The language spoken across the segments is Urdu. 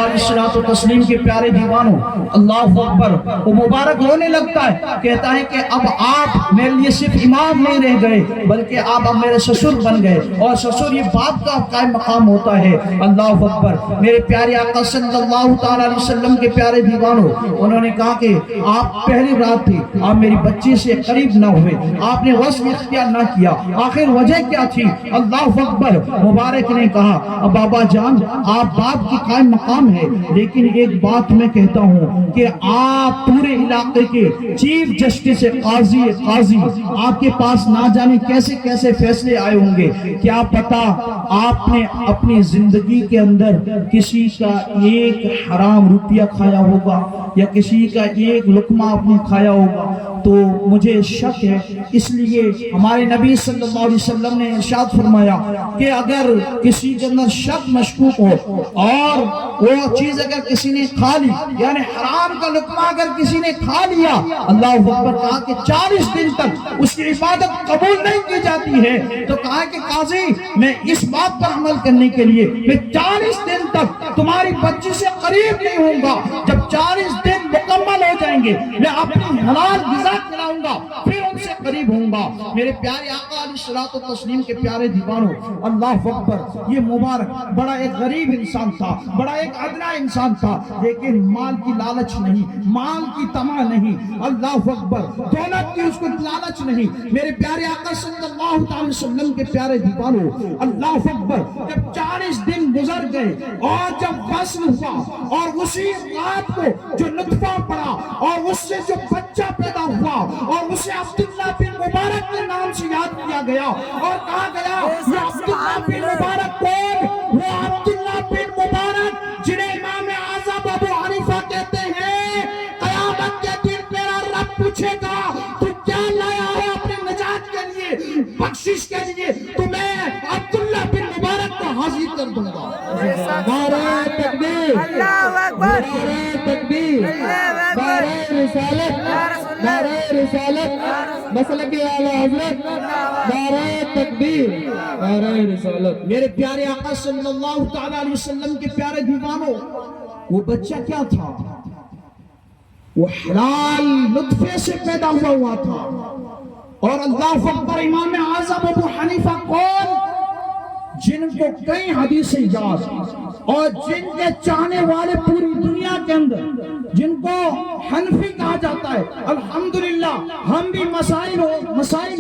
الصلاۃ والتسلیم کے پیارے دیوانوں، اللہ اکبر، وہ مبارک رونے لگتا ہے، کہتا ہے کہ اب آپ میرے لیے صرف امام نہیں رہ گئے بلکہ آپ اب میرے سسر بن گئے، اور سسر یہ باپ کا قائم مقام ہوتا ہے۔ اللہ اکبر، میرے پیارے آقا صلی اللہ تعالی علیہ وسلم کے پیارے دیوانوں، انہوں نے کہا کہ آپ پہلی رات تھی، آپ میری بچی سے قریب نہ ہوئے، آپ نے وصل اختیار نہ کیا، آخر وجہ کیا تھی؟ اللہ اکبر، مبارک نے کہا بابا جان آپ باپ کی قائم مقام ہے، لیکن ایک بات میں کہتا ہوں کہ آپ پورے علاقے کے چیف جسٹس قاضی آپ کے پاس نہ جانے کیسے کیسے فیصلے آئے ہوں گے، کیا پتا آپ نے اپنی زندگی کے اندر کسی کا ایک حرام روپیہ کھایا ہوگا یا کسی کا ایک لقمہ آپ نے کھایا ہوگا، تو مجھے شک ہے۔ اس لیے ہمارے نبی صلی اللہ علیہ وسلم نے ارشاد فرمایا کہ اگر کسی کے اندر شک مشکوک ہو اور وہ چیز اگر کسی نے کھا لی، یعنی حرام کا لقمہ اگر کسی نے کھا لیا، اللہ اکبر، کہا کہ 40 دن تک اس کی عبادت قبول نہیں کی جاتی ہے، تو کہا کہ قاضی میں اس بات پر عمل کرنے کے لیے میں 40 دن تک تمہاری بچی سے قریب نہیں ہوں گا، جب 40 دن مکمل ہو جائیں گے میں اپنی حلال غذا کھلاؤں گا پھر ان سے قریب ہوں گا۔ میرے پیارے آقا علیہ الصلوۃ والتسلیم کے پیارے دیوانوں، اللہ اکبر، یہ مبارک بڑا ایک غریب انسان تھا، بڑا ایک ادنا انسان تھا، لیکن مال کی لالچ نہیں، مال کی طمع نہیں، اللہ اکبر، دولت کی اس کو لالچ نہیں۔ میرے پیارے آقا صلی اللہ تعالی وسلم کے پیارے دیوانوں، اللہ اکبر، جب 40 دن گزر گئے اور جب فصل ہوا اور اسی رات کو جو نطفہ پڑا اور اس سے جو بچہ پیدا ہوا اور اسے عبداللہ بن مبارک کے نام سے یاد کیا گیا اور کہا گیا یہ عبداللہ بن مبارک کون؟ وہ عبداللہ بن مبارک جنہیں امام اعظم ابو حنیفہ کہتے ہیں، قیامت کے دن میرا رب پوچھے گا تو کیا لایا ہے اپنے نجات کے لیے، بخشش کے لیے، تو میں عبداللہ بن مبارک کو حاضر کر دوں گا۔ نعرہ تکبیر، اللہ اکبر، نعرہ تکبیر، نعرہ رسالت، نعرہ رسالت، مسلک اعلی حضرت، نعرہ تکبیر، نعرہ رسالت۔ میرے پیارے آقا صلی اللہ تعالی علیہ وسلم کے پیارے دیوانوں، وہ بچہ کیا تھا؟ وہ حلال نطفے سے پیدا ہوا تھا، اور اللہ اکبر، امام اعظم ابو حنیفہ کون؟ جن کو کئی حدیثیں یاد اور جن کے چاہنے والے پوری دنیا کے اندر، جن کو حنفی کہا جاتا ہے، الحمدللہ ہم بھی مسائل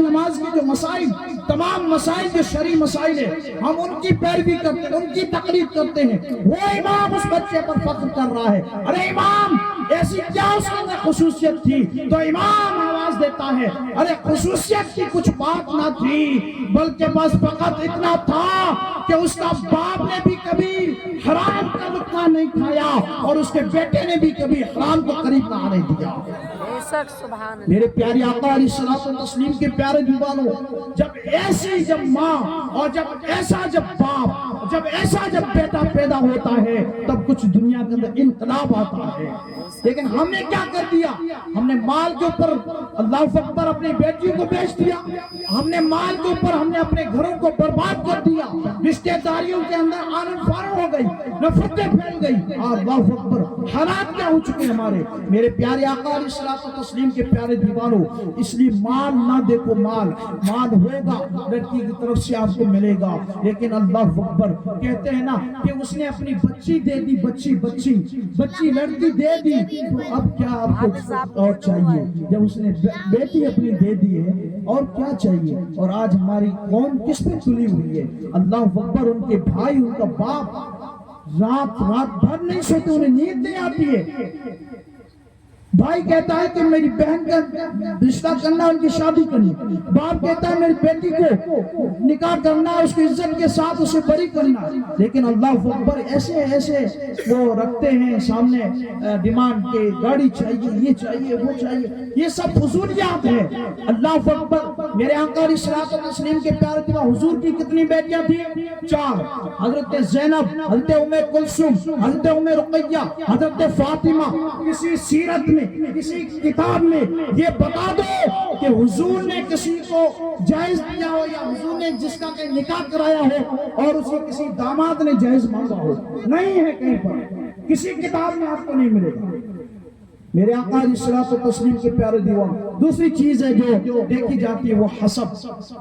نماز کی جو مسائل، تمام مسائل جو شرعی مسائل ہیں، ہم ان کی پیروی کرتے ہیں، ان کی تقلید کرتے ہیں۔ وہ امام اس بچے پر فخر کر رہا ہے، ارے امام ایسی کیا اس میں خصوصیت تھی؟ تو امام آواز دیتا ہے، ارے خصوصیت کی کچھ بات نہ تھی، بلکہ بس فقط اتنا تھا کہ اس کا باپ نے بھی کبھی حرام کا لقمہ نہیں کھایا اور اس کے بیٹے نے بھی کبھی حرام کو قریب نہ آنے دیا۔ میرے پیارے آقا علیہ الصلوۃ والتسلیم کے پیارے دیوانوں، جب ماں اور جب باپ، جب بیٹا پیدا ہوتا ہے تب کچھ دنیا کے اندر انقلاب آتا ہے، لیکن ہم نے کیا کر دیا؟ ہم نے مال کے اوپر اللہ اکبر اپنی بیٹیوں کو بیچ دیا، ہم نے مال کے اوپر ہم نے اپنے گھروں کو برباد کر دیا، رشتہ داریوں کے اندر آنن فارن ہو گئی، نفرتیں پھیل گئی، اللہ اکبر، حالات کیا ہو چکے ہمارے۔ میرے پیارے آقا علیہ الصلوۃ والتسلیم کے پیارے دیوانوں، اس لیے مال نہ دیکھو، مال ہوگا لڑکی کی طرف سے آپ کو ملے گا، لیکن اللہ اکبر، کہتے ہیں نا کہ اس نے اپنی بچی دے دی، بچی لڑکی دے دی، تو اب کیا آپ کو اور چاہیے؟ جب اس نے بیٹی اپنی دے دی ہے اور کیا چاہیے؟ اور آج ہماری قوم کس پہ تلی ہوئی ہے؟ اللہ اکبر، ان کے بھائی، ان کا باپ رات بھر نہیں سوتے، انہیں نیند نہیں آتی ہے۔ بھائی کہتا ہے کہ میری بہن کا رشتہ کرنا، ان کی شادی کرنی، باپ کہتا ہے میری بیٹی کو نکاح کرنا، اس کی عزت کے ساتھ اسے بری کرنا، لیکن اللہ اکبر ایسے وہ رکھتے ہیں سامنے ڈیمانڈ کے، گاڑی چاہیے، یہ چاہیے، وہ چاہیے، یہ سب فضولیات ہیں۔ اللہ اکبر، میرے آقا علیہ الصلوۃ والتسلیم کے پیارے دیوانوں، حضور کی کتنی بیٹیاں تھیں؟ 4، حضرت زینب، حضرت ام کلثوم، حضرت ام رقیہ، حضرت فاطمہ۔ کسی سیرت میں، کسی کتاب میں یہ بتا دو کہ حضور نے کسی کو جائز دیا ہو یا حضور نے جس کا کہ نکاح کرایا ہو اور اسے کسی داماد نے جائز مانگا ہو، نہیں ہے کہیں پر، کسی کتاب میں آپ کو نہیں ملے گا میرے آقا علیہ الصلوۃ والتسلیم کے پیارے دیوان۔ دوسری چیز ہے جو دیکھی جاتی ہے وہ حسب،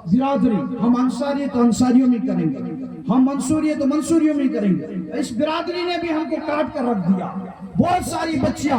برادری۔ ہم انصاری تو انصاریوں میں کریں گے، ہم منصوری تو منصوریوں میں کریں گے۔ اس برادری نے بھی ہم کو کاٹ کر رکھ دیا، بہت ساری بچیاں،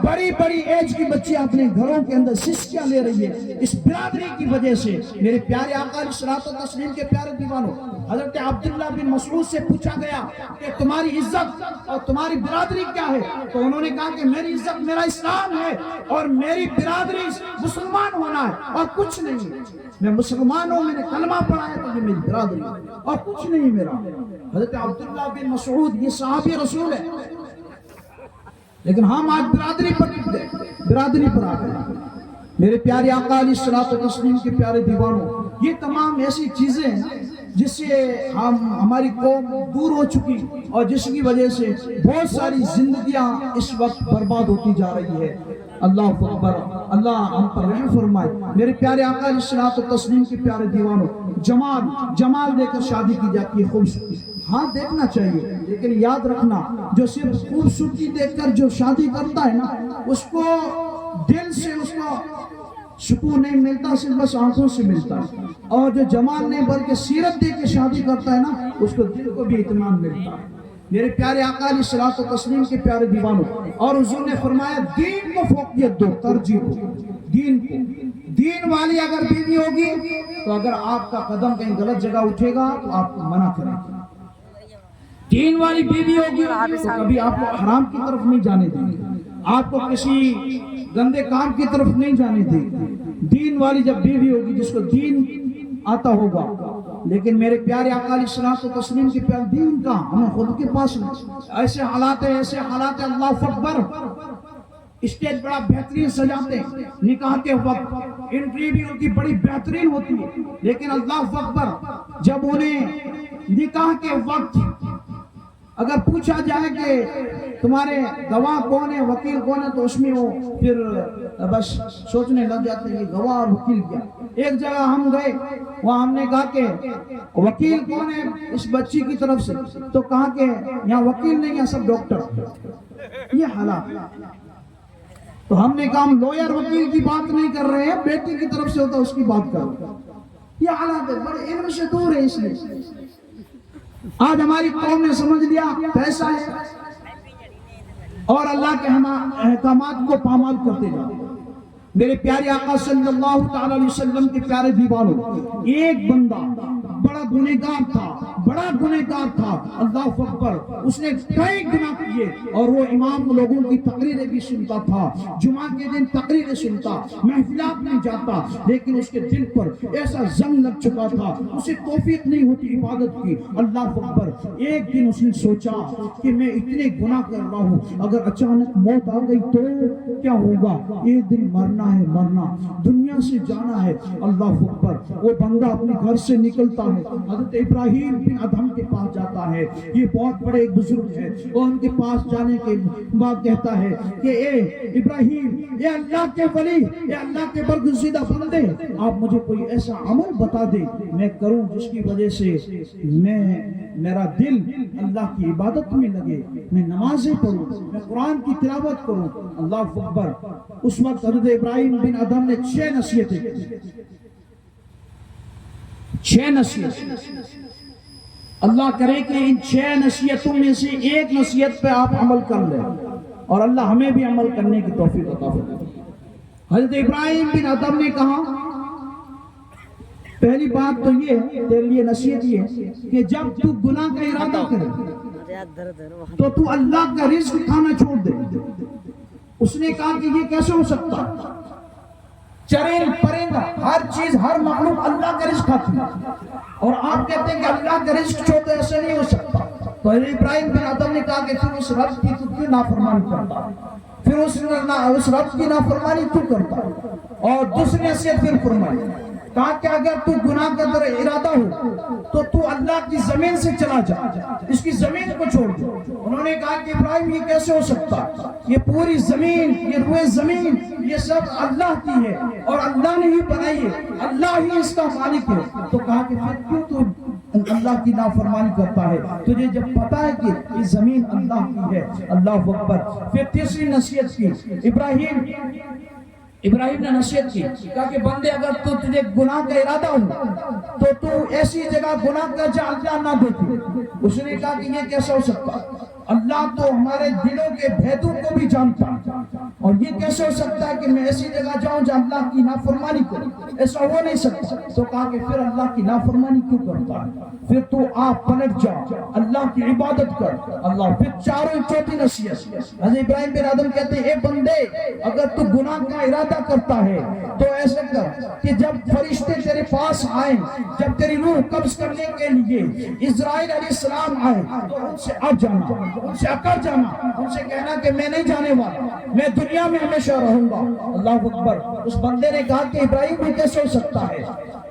بڑی بڑی ایج کی بچیاں اپنے گھروں کے اندر سسکیاں لے رہی ہے اس برادری کی وجہ سے۔ میرے پیارے آقا علیہ الصلوۃ والتسلیم کے پیارے دیوانوں، حضرت عبداللہ بن مسعود سے پوچھا گیا کہ تمہاری عزت اور تمہاری برادری کیا ہے؟ تو انہوں نے کہا کہ میری عزت میرا اسلام ہے اور میری برادری مسلمان ہونا ہے اور کچھ نہیں۔ میں مسلمان ہوں، میں نے کلمہ پڑھا ہے تو یہ میری برادری ہے اور کچھ نہیں میرا۔ حضرت عبداللہ بن مسعود یہ صحابی رسول ہے، لیکن ہم آج برادری پر نکلے، برادری پر آ گئے۔ میرے پیارے آقا علیہ الصلوۃ والتسلیم کے پیارے دیوانوں، یہ تمام ایسی چیزیں ہیں جس سے ہماری قوم دور ہو چکی اور جس کی وجہ سے بہت ساری زندگیاں اس وقت برباد ہوتی جا رہی ہے۔ اللہ اکبر، اللہ ہم پر رحم فرمائے۔ میرے پیارے آقا علیہ الصلوۃ والتسلیم کے پیارے دیوانوں، جمال دے کر شادی کی جاتی ہے، خوبصورتی ہاں دیکھنا چاہیے، لیکن یاد رکھنا جو صرف خوبصورتی دیکھ کر جو شادی کرتا ہے نا، اس کو دل سے اس کو سکون نہیں ملتا، صرف بس آنکھوں سے ملتا ہے۔ اور جو جمال نہیں بلکہ سیرت دیکھ کے شادی کرتا ہے نا، اس کو دل کو بھی اطمینان ملتا ہے۔ میرے پیارے آقا علیہ الصلوۃ والتسلیم کے پیارے دیوانوں، اور حضور نے فرمایا دین کو فوقیت دو، ترجیح دو دین کو۔ دین والی اگر بیوی ہوگی تو اگر آپ کا قدم کہیں غلط جگہ اٹھے گا تو آپ کو منع کرے گی۔ دین والی بیوی ہوگی تو کبھی آپ کو حرام کی طرف نہیں جانے دیں گے، آپ کو کسی گندے کام کی طرف نہیں جانے دیں گے۔ دین والی جب بیوی ہوگی جس کو دین آتا ہوگا، لیکن میرے پیارے آقا علیہ الصلوۃ والتسلیم کے پیارے دین کا ہمیں خود کے پاس نہیں۔ ایسے حالات ہیں اللہ اکبر، اسٹیج بڑا بہترین سجاتے ہیں، نکاح کے وقت انٹری بھی ان کی بڑی بہترین ہوتی ہے، لیکن اللہ اکبر جب انہیں نکاح کے وقت اگر پوچھا جائے کہ تمہارے گواہ کون ہے، وکیل کون ہے، تو اس میں وہ پھر بس سوچنے لگ جاتے ہیں کہ گواہ اور وکیل کیا۔ ایک جگہ ہم گئے، وہاں ہم نے کہا کہ وکیل کون ہے اس بچی کی طرف سے، تو کہا کہ یہاں وکیل نہیں ہے، سب ڈاکٹر۔ یہ حالات، تو ہم نے کہا ہم لوئر وکیل کی بات نہیں کر رہے ہیں، بیٹی کی طرف سے ہوتا اس کی بات کر رہے ہیں۔ یہ حالات ہے، بڑے علم سے دور ہے۔ اس لیے آج ہماری قوم نے سمجھ لیا پیسہ ہے اور اللہ کے احکامات کو پامال کرتے جا۔ میرے پیارے آقا صلی اللہ تعالی علیہ وسلم کے پیارے دیوانوں، ایک بندہ بڑا گنہگار تھا، اللہ اکبر، اس نے کئی گناہ کیے اور وہ امام لوگوں کی تقریریں بھی سنتا تھا، جمعہ کے دن تقریریں سنتا، محفلات میں جاتا، لیکن اس کے دل پر ایسا زنگ لگ چکا تھا، اسے توفیق نہیں ہوتی عبادت کی۔ اللہ اکبر، ایک دن اس نے سوچا کہ میں اتنے گناہ کر رہا ہوں، اگر اچانک موت آ گئی تو کیا ہوگا؟ ایک دن مرنا ہے، دنیا سے جانا ہے۔ اللہ اکبر، وہ بندہ اپنے گھر سے نکلتا ہے، حضرت ابراہیم بن ادہم کے پاس جاتا ہے، یہ بہت بڑے بزرگ ہے، اور ان کے پاس جانے کے بعد کہتا ہے کہ اے ابراہیم، اے اللہ کے ولی، اے اللہ کے برگزیدہ بندے، آپ مجھے کوئی ایسا عمل بتا دے میں کروں جس کی وجہ سے میرا دل اللہ کی عبادت میں لگے، میں نمازیں پڑھوں، میں قرآن کی تلاوت کروں۔ اللہ اکبر، اس وقت حضرت ابراہیم بن ادہم نے 6 نصیحتیں کی، 6 نصیحتیں۔ اللہ کرے کہ ان 6 نصیحتوں میں سے ایک نصیحت پہ آپ عمل کر لیں اور اللہ ہمیں بھی عمل کرنے کی توفیق عطا فرمائے۔ حضرت ابراہیم بن ادہم نے کہا پہلی بات تو یہ ہے، تیرے لیے نصیحت یہ ہے کہ جب تو گناہ کا ارادہ کرے تو تو اللہ کا رزق کھانا چھوڑ دے۔ اس نے کہا کہ یہ کیسے ہو سکتا؟ چرند پرندہ ہر چیز ہر مخلوق اللہ کا رزق کھاتی ہے اور آپ کہتے ہیں کہ اللہ کا رزق چھوڑ دے، ایسے نہیں ہو سکتا۔ تو حضرت ابراہیم بن ادہم نے کہا کہ پھر اس رب کی تو کیوں نافرمانی کرتا، پھر اس رب کی نافرمانی کیوں کرتا؟ اور دوسری نصیحت پھر فرمائی، کہا کہ اگر تو گناہ کا تیرا ارادہ ہو تو تو اللہ کی زمین سے چلا جا، اس کی زمین کو چھوڑ دو۔ انہوں نے کہا کہ ابراہیم یہ کیسے ہو سکتا، یہ پوری زمین، یہ روئے زمین، یہ سب اللہ کی ہے اور اللہ نے ہی بنائی ہے، اللہ ہی اس کا مالک ہے۔ تو کہا کہ پھر کیوں تو اللہ کی نافرمانی کرتا ہے، تجھے جب پتا ہے کہ یہ زمین اللہ کی ہے۔ اللہ اکبر۔ پھر تیسری نصیحت کی ابراہیم نے نصیحت کی، کہا کہ بندے اگر تو تجھے گناہ کا ارادہ ہو تو ایسی جگہ گناہ کا جہاں اللہ نہ دیکھے۔ اس نے کہا کہ یہ کیسا ہو سکتا، اللہ تو ہمارے دلوں کے بھیدوں کو بھی جانتا، اور یہ کیسے ہو سکتا ہے کہ میں ایسی جگہ جاؤں جہاں اللہ کی نافرمانی کروں، ایسا ہو نہیں سکتا۔ تو کہا کہ پھر اللہ کی نافرمانی کیوں کرتا ہے، پھر تو آپ پلٹ جا، اللہ کی عبادت کر۔ اللہ پھر چوتھی نصیحت، حضرت ابراہیم بن آدم کہتے ہیں اے بندے اگر تو گناہ کا ارادہ کرتا ہے تو ایسا کر کہ جب فرشتے تیرے پاس آئیں، جب تیری روح قبض کرنے کے لیے اسرائیل علیہ السلام آئے تو ان سے اٹ جانا، ان سے اکڑ جانا، ان سے کہنا کہ میں نہیں جانے والا، میں دنیا میں ہمیشہ رہوں گا۔ اللہ اکبر۔ اس بندے نے کہا کہ ابراہیم بھی کیسے ہو سکتا ہے،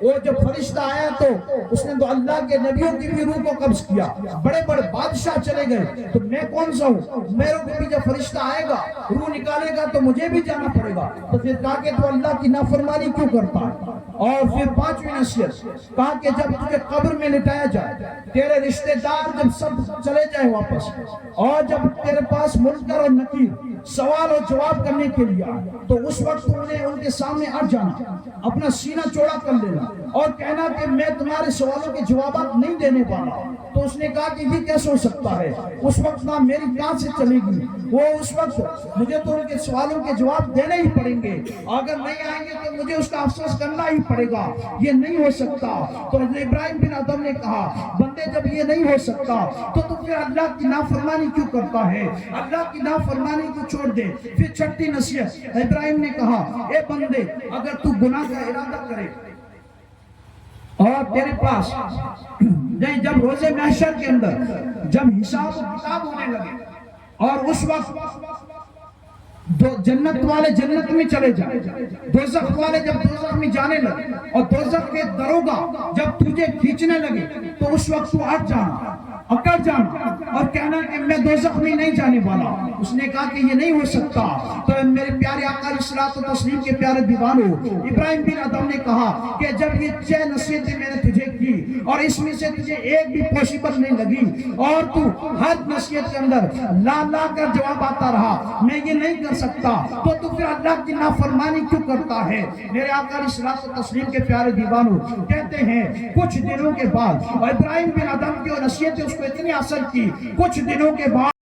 وہ جب فرشتہ آیا تو اس نے تو اللہ کے نبیوں کی بھی روح کو قبض کیا، بڑے بڑے بادشاہ چلے گئے، تو میں کون سا ہوں، میرے کو بھی جب فرشتہ آئے گا روح نکالے گا تو مجھے بھی جانا پڑے گا۔ تو پھر کہا کہ تو اللہ کی نافرمانی کیوں کرتا ہے۔ اور پھر پانچویں نصیحت، کہا کہ جب تجھے قبر میں لٹایا جائے، تیرے رشتہ دار جب سب چلے جائے واپس، اور جب تیرے پاس منکر اور نکیر سوال اور جواب کرنے کے لیے آئے، تو اس وقت تم نے ان کے سامنے اٹ جانا، اپنا سینہ چوڑا کر لینا اور کہنا کہ میں تمہارے سوالوں کے جوابات نہیں دینے والا۔ تو اس نے کہا کہ یہ کیسے ہو سکتا ہے، اس وقت نہ میری کہاں سے چلے گی، وہ اس وقت مجھے تو ان کے سوالوں کے جواب دینے ہی پڑیں گے، اگر نہیں آئیں گے تو مجھے اس کا افسوس کرنا ہی پڑے گا، یہ نہیں ہو سکتا۔ تو حضرت ابراہیم بن آدم نے کہا بندے جب یہ نہیں ہو سکتا تو پھر اللہ کی نافرمانی کیوں کرتا ہے، اللہ کی نافرمانی کو چھوڑ دے۔ پھر چھٹی نصیحت، ابراہیم نے کہا اے بندے اگر تو گناہ کا ارادہ کرے اور تیرے پاس جب روز محشر کے اندر جب حساب و کتاب ہونے لگے اور اس وقت جنت والے جنت میں چلے جائیں، دوزخ والے جب دوزخ میں جانے لگے اور دوزخ کے دروگا جب تجھے کھینچنے لگے تو اس وقت تو ہٹ جانا، اکڑ جانا اور کہنا کہ میں دوزخ میں نہیں جانے والا۔ اس نے کہا کہ یہ نہیں ہو سکتا۔ تو میرے پیارے آقا علیہ الصلوۃ والتسلیم کے پیارے دیوانوں، ابراہیم بن آدم نے کہا کہ جب یہ 6 نصیحتیں میں نے تجھے کی اور اس میں سے تجھے ایک بھی پوسیبل نہیں لگی اور تو ہر نصیحت کے اندر لا لا کر جواب آتا رہا میں یہ نہیں کر سکتا، تو پھر اللہ کی نافرمانی کیوں کرتا ہے۔ میرے آقا علیہ الصلوۃ والتسلیم کے پیارے دیوانوں کہتے ہیں کچھ دنوں کے بعد، اور ابراہیم بن آدم کی اور نصیحتیں اس کو اتنی اثر کی، کچھ دنوں کے بعد